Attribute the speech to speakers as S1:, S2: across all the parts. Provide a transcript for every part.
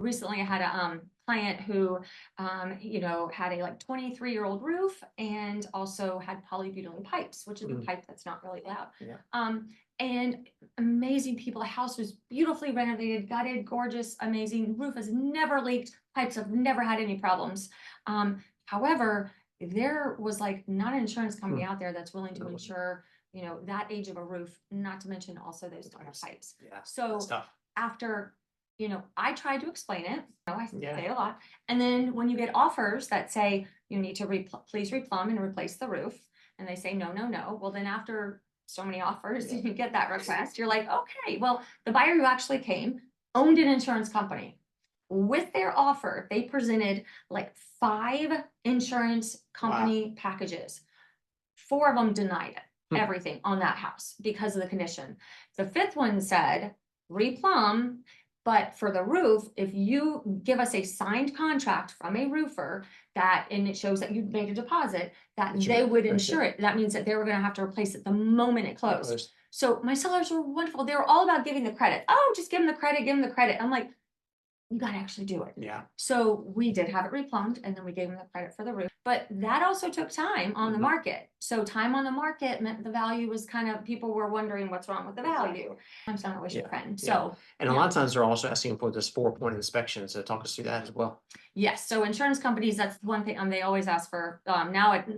S1: Recently I had a client who had a like 23-year-old roof and also had polybutylene pipes, which is a pipe that's not really loud.
S2: Yeah.
S1: And amazing people. The house was beautifully renovated, gutted, gorgeous, amazing. Roof has never leaked, pipes have never had any problems. However, there was like not an insurance company out there that's willing to insure that age of a roof, not to mention also those type of pipes.
S2: Yeah.
S1: So
S2: That's tough.
S1: after I tried to explain it. I
S2: Yeah.
S1: say a lot. And then when you get offers that say you need to please replumb and replace the roof, and they say no, no, no. Well, then after so many offers, you get that request. You're like, okay, well, the buyer who actually came owned an insurance company. With their offer, they presented like 5 insurance company packages. 4 of them denied it, everything on that house because of the condition. The 5th one said, replumb, but for the roof, if you give us a signed contract from a roofer and it shows that you made a deposit, that they would insure it. That means that they were going to have to replace it the moment it closed. So my sellers were wonderful. They were all about giving the credit. Oh, just give them the credit, give them the credit. I'm like, you got to actually do it.
S2: Yeah.
S1: So we did have it replumbed and then we gave them the credit for the roof, but that also took time on the market. So time on the market meant the value was people were wondering what's wrong with the value. I'm not always your friend. So,
S2: and a lot of times they're also asking for this 4-point inspection. So talk us through that as well.
S1: Yes. So insurance companies, that's one thing they always ask for.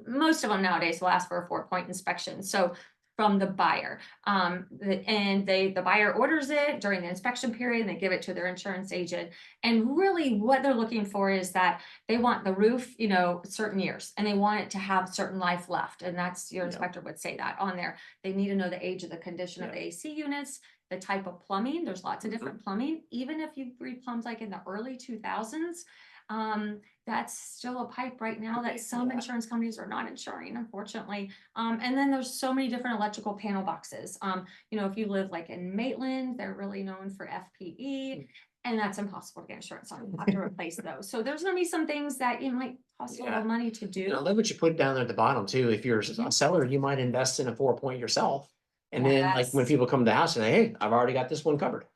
S1: Most of them nowadays will ask for a 4-point inspection. So from the buyer, the buyer orders it during the inspection period and they give it to their insurance agent. And really what they're looking for is that they want the roof, certain years, and they want it to have certain life left. And that's your inspector would say that on there. They need to know the age of the condition of the AC units, the type of plumbing. There's lots of different plumbing. Even if you replumbed like in the early 2000s, that's still a pipe right now that some insurance companies are not insuring, unfortunately. And then there's so many different electrical panel boxes. If you live like in Maitland, they're really known for FPE, and that's impossible to get insurance on. You have to replace those. So there's going to be some things that might cost a little money to do.
S2: I love what you put down there at the bottom too. If you're a seller, you might invest in a 4-point yourself. And then like when people come to the house and say, hey, I've already got this one covered.